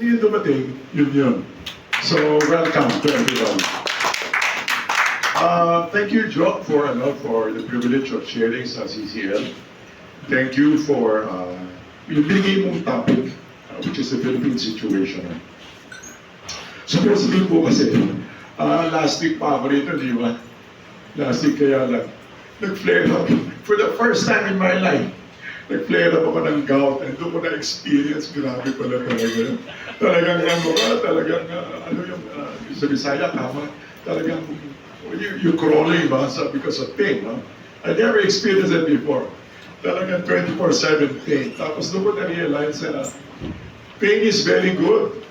Yung dumating, yun. So, welcome to everyone. Thank you, Joe, for the privilege of sharing sa CCL. Thank you for yung binigay mong topic, which is the Philippine situation. Supposedly po kasi, last week pa ako rito, di ba? Last week kaya lang, nag-flare up. For the first time in my life, nag-flare up ako ng gout, and doon ko na-experience, grabe pala talaga. Talagang sa Bisaya, tama, talagang, you crawling ba, because of pain, no? I never experienced it before. Talagang 24/7 pain. Tapos doon ko na-realize na pain is very good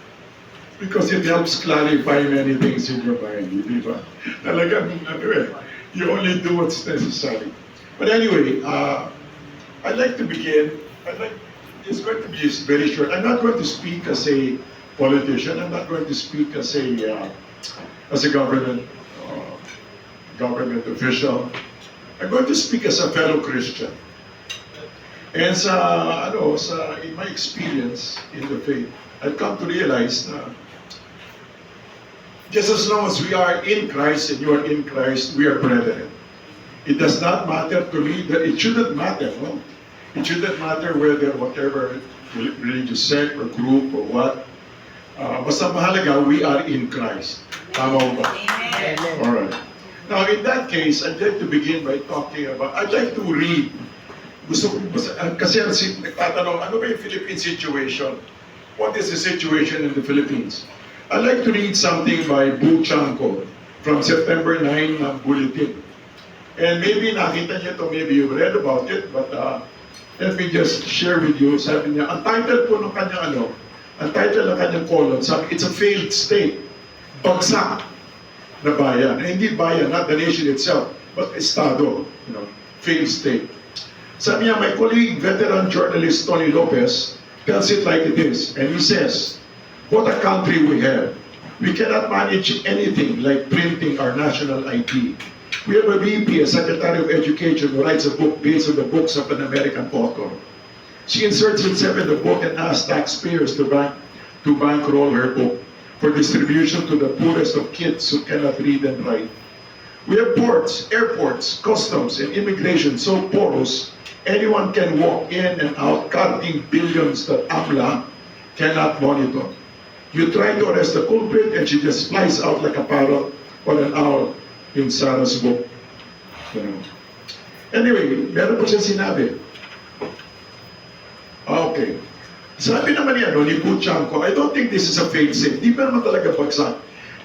because it helps clarify many things in your mind, di ba? Talagang, you only do what's necessary. But anyway, I'd like to begin. It's going to be very short. I'm not going to speak as a politician. I'm not going to speak as a government official. I'm going to speak as a fellow Christian. And in my experience in the faith, I've come to realize that just as long as we are in Christ and you are in Christ, we are brethren. It does not matter to me that it shouldn't matter, no? It shouldn't matter whatever religious sect or group or what. Basta mahalaga, we are in Christ. Tama ba? Amen. Alright. Now, in that case, I'd like to begin by talking about, I'd like to read. Kasi nagtatanong, ano ba yung Philippine situation? What is the situation in the Philippines? I'd like to read something by Bu Chanko from September 9 na bulletin. And maybe nakita niyo ito, maybe you read about it, but let me just share with you. Sabi niya, ang title po ng kanyang ang title ng kanyang column, sabi, it's a failed state. Bagsak na bayan. And hindi bayan, not the nation itself, but estado, failed state. Sabi niya, my colleague, veteran journalist Tony Lopez, tells it like it is. And he says, what a country we have. We cannot manage anything like printing our national ID. We have a VP, a Secretary of Education, who writes a book based on the books of an American author. She inserts herself in the book and asks taxpayers to bankroll her book for distribution to the poorest of kids who cannot read and write. We have ports, airports, customs, and immigration so porous, anyone can walk in and out, counting billions that AMLA cannot monitor. You try to arrest the culprit and she just flies out like a parrot or an owl in Sarah's book. Anyway, meron po siya sinabi. Okay. Sabi naman niya, ni Bu Chanko, I don't think this is a failed state. Di ba naman talaga bagsak?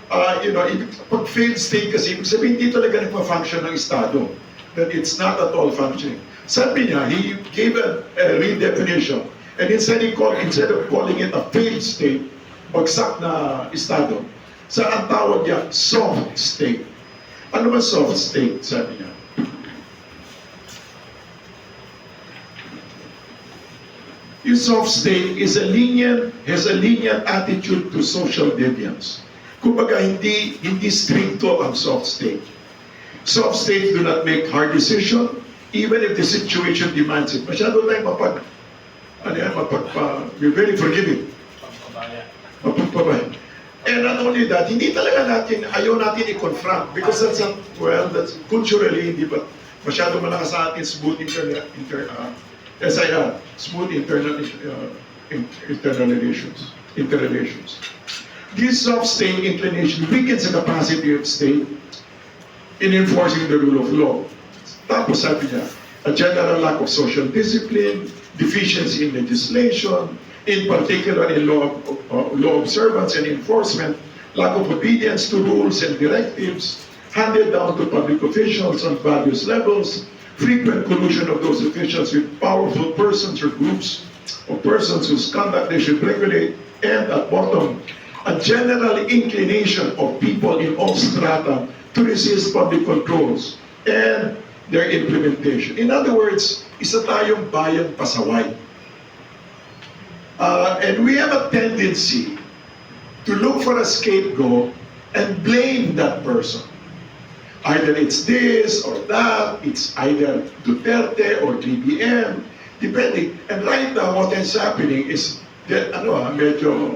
Pag failed state kasi, ibig sabihin, hindi talaga nagpa-function ng Estado. That it's not at all functioning. Sabi niya, he gave a redefinition. And instead of calling it a failed state, bagsak na Estado, ang tawag niya, soft state. Ano ba soft state, sabi niya? Yung soft state has a lenient attitude to social deviance. Kumbaga, hindi stricto ang soft state. Soft states do not make hard decisions, even if the situation demands it. Masyado tayong we're very forgiving. Mapagpabaya. And not only that, hindi talaga ayaw natin i-confront because that's culturally, hindi ba masyado malakas sa atin smooth smooth interrelations. This soft state inclination weakens the capacity of state in enforcing the rule of law. Tapos sabi niya, a general lack of social discipline, deficiency in legislation, in particular in law observance and enforcement, lack of obedience to rules and directives, handed down to public officials on various levels, frequent collusion of those officials with powerful persons or groups of persons whose conduct they should regulate, and at bottom, a general inclination of people in all strata to resist public controls and their implementation. In other words, isa tayong bayan pasaway. And we have a tendency to look for a scapegoat and blame that person. Either it's this or that, it's either Duterte or BBM, depending. And right now, what is happening is that, medyo